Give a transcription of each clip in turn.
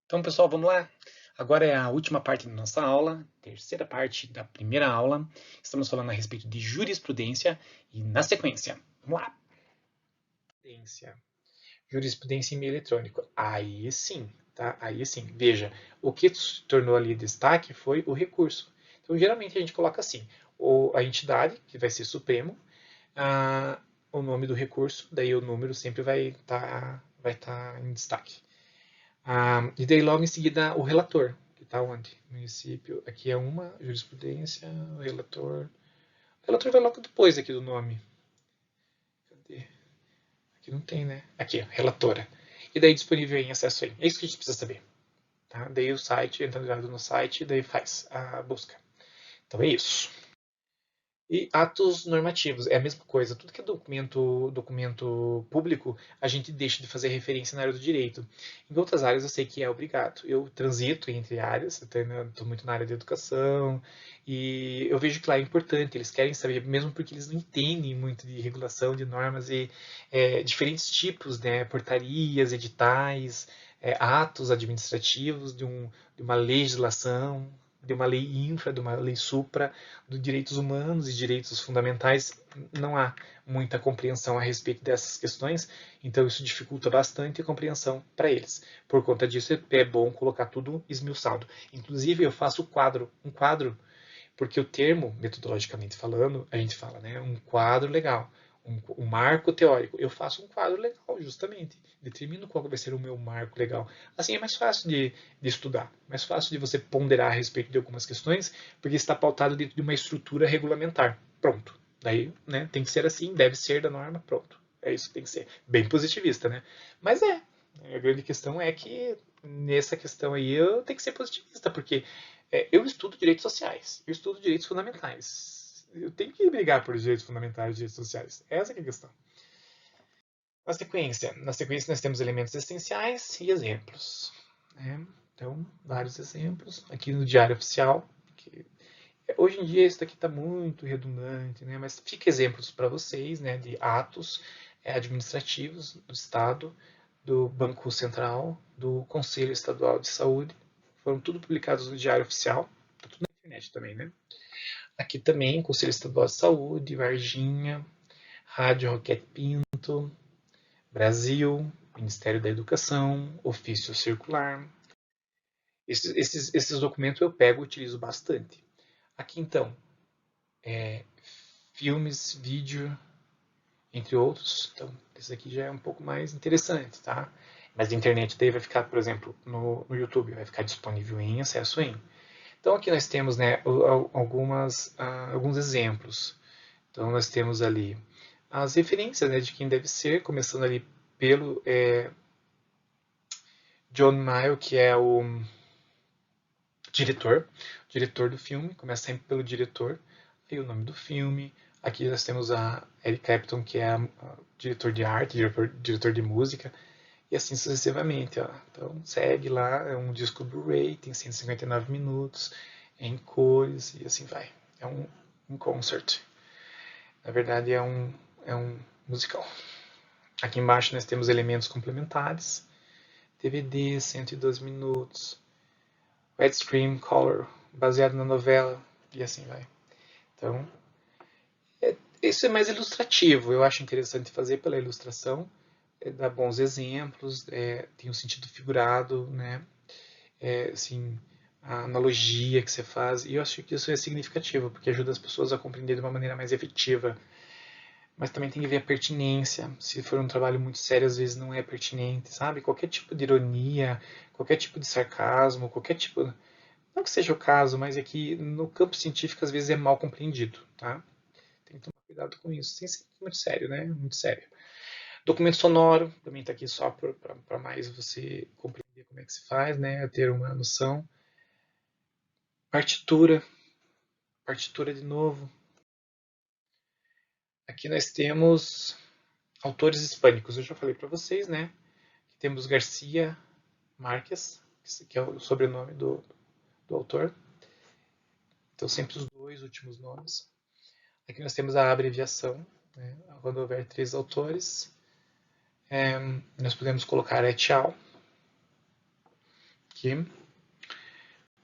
Então, pessoal, vamos lá? Agora é a última parte da nossa aula, terceira parte da primeira aula. Estamos falando a respeito de jurisprudência e na sequência. Vamos lá. Jurisprudência. Jurisprudência em meio eletrônico. Aí sim, tá? Aí sim. Veja, o que se tornou ali destaque foi o recurso. Então, geralmente a gente coloca assim, a entidade, que vai ser Supremo, o nome do recurso, daí o número sempre vai tá em destaque. E daí logo em seguida o relator, que está onde? Município, aqui é uma, jurisprudência, o relator. O relator vai logo depois aqui do nome. Cadê? Aqui não tem, né? Aqui, ó, relatora. E daí disponível em acesso aí. É isso que a gente precisa saber. Tá? Daí o site, entrando no site, daí faz a busca. Então é isso. E atos normativos, é a mesma coisa. Tudo que é documento público, a gente deixa de fazer referência na área do direito. Em outras áreas eu sei que é obrigado. Eu transito entre áreas, estou muito na área de educação, e eu vejo que lá é importante, eles querem saber, mesmo porque eles não entendem muito de regulação, de normas e diferentes tipos, né, portarias, editais, atos administrativos de uma legislação, de uma lei infra, de uma lei supra, dos direitos humanos e direitos fundamentais, não há muita compreensão a respeito dessas questões, então isso dificulta bastante a compreensão para eles. Por conta disso, é bom colocar tudo esmiuçado. Inclusive, eu faço um quadro, porque o termo, metodologicamente falando, a gente fala, né, um quadro legal, um marco teórico. Eu faço um quadro legal, justamente. Determino qual vai ser o meu marco legal. Assim é mais fácil de estudar, mais fácil de você ponderar a respeito de algumas questões, porque está pautado dentro de uma estrutura regulamentar. Pronto. Daí, né, tem que ser assim, deve ser da norma, pronto. É isso que tem que ser. Bem positivista, né? Mas a grande questão é que nessa questão aí eu tenho que ser positivista, porque eu estudo direitos sociais, eu estudo direitos fundamentais. Eu tenho que brigar por direitos fundamentais e direitos sociais. Essa é a questão. Na sequência nós temos elementos essenciais e exemplos. Né? Então, vários exemplos. Aqui no Diário Oficial, que hoje em dia isso daqui está muito redundante, né? Mas fica exemplos para vocês, né, de atos administrativos do Estado, do Banco Central, do Conselho Estadual de Saúde. Foram tudo publicados no Diário Oficial. Está tudo na internet também, né? Aqui também, Conselho Estadual de Saúde, Varginha, Rádio Roquete Pinto, Brasil, Ministério da Educação, Ofício Circular. Esses documentos eu pego e utilizo bastante. Aqui então, filmes, vídeo, entre outros. Então, esse aqui já é um pouco mais interessante, tá? Mas a internet daí vai ficar, por exemplo, no YouTube, vai ficar disponível em acesso em. Então aqui nós temos, né, alguns exemplos. Então nós temos ali as referências, né, de quem deve ser, começando ali pelo John Mayall, que é o diretor do filme, começa sempre pelo diretor, aí o nome do filme. Aqui nós temos a Eric Clapton, que é a diretor de arte, diretor de música, e assim sucessivamente. Ó. Então segue lá, é um disco Blu-ray, tem 159 minutos, em cores, e assim vai. É um concert. Na verdade é um musical. Aqui embaixo nós temos elementos complementares, DVD, 112 minutos, widescreen color, baseado na novela, e assim vai. Então, isso é mais ilustrativo, eu acho interessante fazer pela ilustração, dá bons exemplos, tem um sentido figurado, né? Assim, a analogia que você faz, e eu acho que isso é significativo, porque ajuda as pessoas a compreender de uma maneira mais efetiva. Mas também tem que ver a pertinência. Se for um trabalho muito sério, às vezes não é pertinente, sabe? Qualquer tipo de ironia, qualquer tipo de sarcasmo, qualquer tipo. Não que seja o caso, mas é que no campo científico às vezes é mal compreendido, tá? Tem que tomar cuidado com isso. Sem ser muito sério, né? Muito sério. Documento sonoro também está aqui só para mais você compreender como é que se faz, né? Ter uma noção. Partitura. Partitura de novo. Aqui nós temos autores hispânicos. Eu já falei para vocês, né? Aqui temos Garcia Marques, que é o sobrenome do autor. Então, sempre os dois últimos nomes. Aqui nós temos a abreviação, né? Quando houver três autores. Nós podemos colocar et al. Aqui.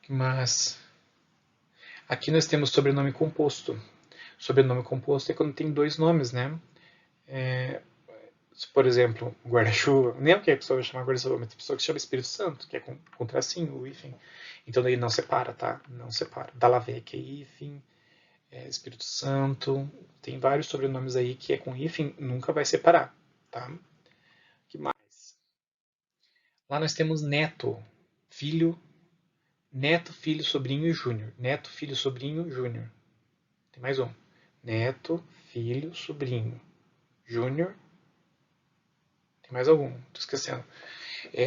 Mas aqui nós temos sobrenome composto. Sobrenome composto é quando tem dois nomes, né? Por exemplo, guarda-chuva. Nem o que a pessoa vai chamar guarda-chuva, mas tem pessoa que chama Espírito Santo, que é com tracinho, o hífen. Então daí não separa, tá? Não separa. Dalavec é hífen, Espírito Santo. Tem vários sobrenomes aí que é com hífen, nunca vai separar, tá? Que mais? Lá nós temos neto, filho, neto, filho, sobrinho e júnior. Neto, filho, sobrinho, júnior. Tem mais um. Neto, filho, sobrinho, júnior. Tem mais algum? Tô esquecendo.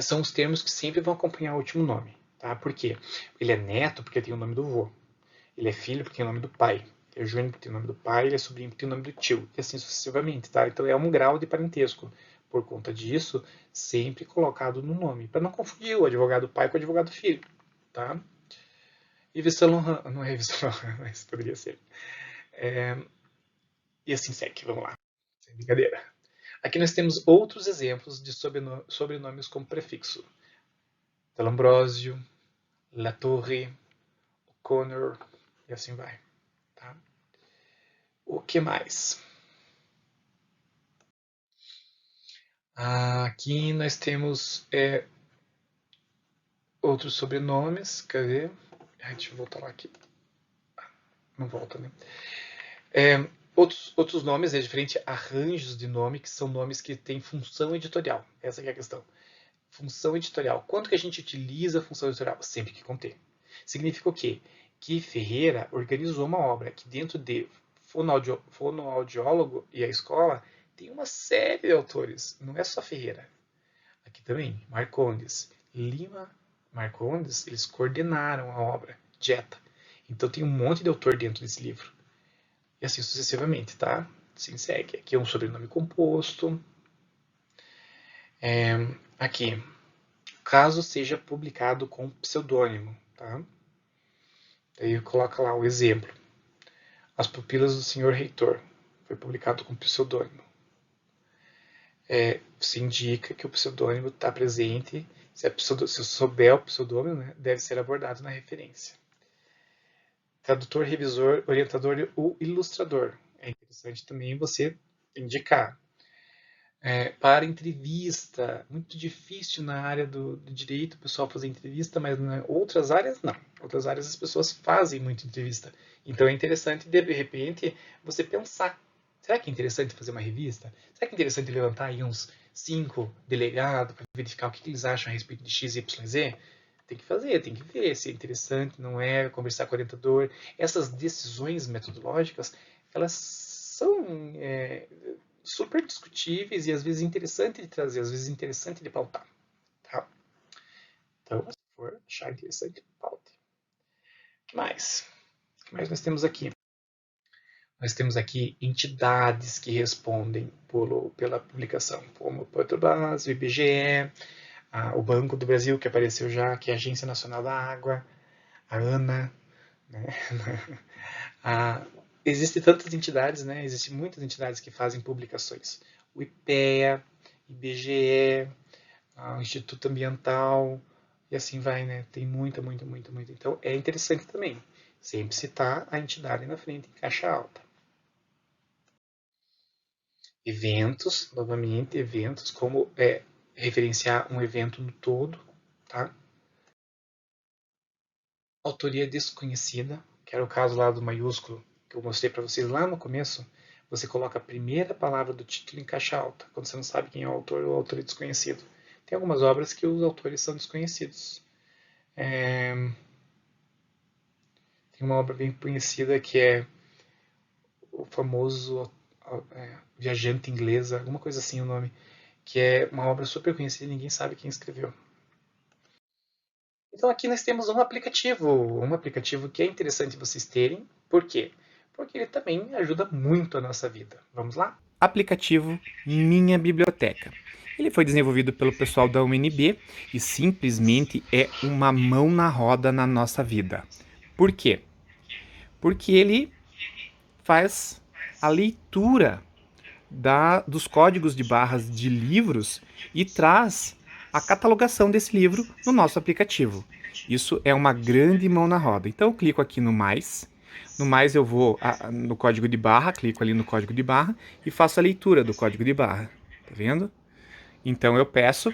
São os termos que sempre vão acompanhar o último nome. Tá? Por quê? Ele é neto porque tem o nome do avô. Ele é filho porque tem o nome do pai. Ele é júnior porque tem o nome do pai. Ele é sobrinho porque tem o nome do tio. E assim sucessivamente. Tá? Então é um grau de parentesco. Por conta disso, sempre colocado no nome. Para não confundir o advogado pai com o advogado filho. Tá? Yves Saint Laurent. Não é Yves Saint Laurent, mas poderia ser. E assim segue. Vamos lá. Sem brincadeira. Aqui nós temos outros exemplos de sobrenomes com prefixo. D'Ambrosio, Latorre, O'Connor e assim vai. Tá? O que mais? Aqui nós temos outros sobrenomes. Cadê? Deixa eu voltar lá aqui. Não volta, né? Outros nomes, diferente arranjos de nome, que são nomes que têm função editorial. Essa é a questão. Função editorial. Quando que a gente utiliza a função editorial? Sempre que conter. Significa o quê? Que Ferreira organizou uma obra que dentro de fonoaudiólogo e a escola tem uma série de autores. Não é só Ferreira. Aqui também, Marcondes. Lima, Marcondes, eles coordenaram a obra, Dieta. Então tem um monte de autor dentro desse livro. E assim sucessivamente, tá? Assim segue. Aqui é um sobrenome composto. Aqui, caso seja publicado com pseudônimo, tá? Daí coloca lá o exemplo. As pupilas do Sr. Reitor. Foi publicado com pseudônimo. Se indica que o pseudônimo está presente. Se souber o pseudônimo, né, deve ser abordado na referência. Tradutor, revisor, orientador ou ilustrador. É interessante também você indicar. Para entrevista, muito difícil na área do direito o pessoal fazer entrevista, mas em outras áreas não. Em outras áreas as pessoas fazem muita entrevista. Então é interessante, de repente, você pensar. Será que é interessante fazer uma revista? Será que é interessante levantar aí uns 5 delegados para verificar o que eles acham a respeito de X, Y, Z? Tem que fazer, tem que ver se é interessante, não é, conversar com o orientador. Essas decisões metodológicas, elas são super discutíveis e às vezes interessante de trazer, às vezes interessante de pautar. Tá? Então, se for achar interessante, paute. O que mais? O que mais nós temos aqui? Nós temos aqui entidades que respondem pela publicação, como o Petrobras, o IBGE, o Banco do Brasil, que apareceu já, que é a Agência Nacional da Água, a ANA, né? Existem tantas entidades, né? Existem muitas entidades que fazem publicações. O IPEA, IBGE, o Instituto Ambiental, e assim vai, né? Tem muita. Então é interessante também. Sempre citar a entidade na frente em caixa alta. Eventos, novamente, eventos, como referenciar um evento no todo, tá? Autoria desconhecida, que era o caso lá do maiúsculo, que eu mostrei para vocês lá no começo. Você coloca a primeira palavra do título em caixa alta, quando você não sabe quem é o autor ou o autor é desconhecido. Tem algumas obras que os autores são desconhecidos. Tem uma obra bem conhecida que é o famoso Viajante Inglesa, alguma coisa assim o nome, que é uma obra super conhecida e ninguém sabe quem escreveu. Então aqui nós temos um aplicativo que é interessante vocês terem. Por quê? Porque ele também ajuda muito a nossa vida. Vamos lá? Aplicativo Minha Biblioteca. Ele foi desenvolvido pelo pessoal da UNB e simplesmente é uma mão na roda na nossa vida. Por quê? Porque ele faz a leitura dos códigos de barras de livros e traz a catalogação desse livro no nosso aplicativo. Isso é uma grande mão na roda. Então eu clico aqui no mais. No mais eu vou no código de barra, clico ali no código de barra e faço a leitura do código de barra. Tá vendo? Então eu peço,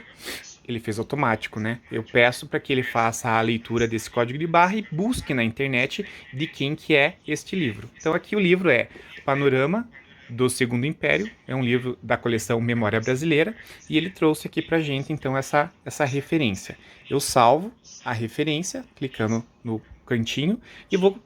ele fez automático, né? Eu peço para que ele faça a leitura desse código de barra e busque na internet de quem que é este livro. Então aqui o livro é Panorama do Segundo Império, é um livro da coleção Memória Brasileira, e ele trouxe aqui pra gente então essa referência. Eu salvo a referência clicando no cantinho e vou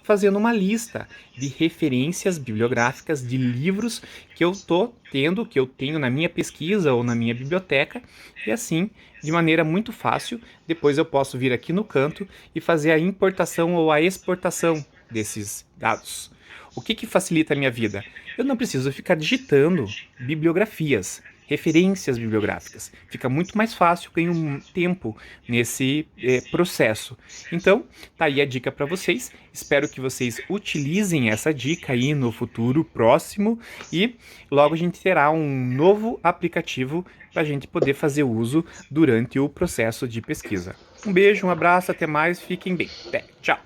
fazendo uma lista de referências bibliográficas de livros que eu tô tendo, que eu tenho na minha pesquisa ou na minha biblioteca, e assim, de maneira muito fácil, depois eu posso vir aqui no canto e fazer a importação ou a exportação desses dados. O que facilita a minha vida? Eu não preciso ficar digitando bibliografias, referências bibliográficas. Fica muito mais fácil, ganho tempo nesse processo. Então, tá aí a dica para vocês. Espero que vocês utilizem essa dica aí no futuro próximo e logo a gente terá um novo aplicativo para a gente poder fazer uso durante o processo de pesquisa. Um beijo, um abraço, até mais, fiquem bem. Até, tchau!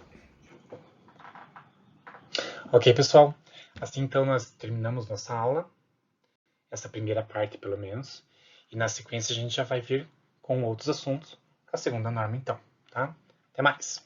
Ok, pessoal. Assim, então, nós terminamos nossa aula, essa primeira parte, pelo menos. E na sequência a gente já vai vir com outros assuntos, com a segunda norma, então, tá? Até mais!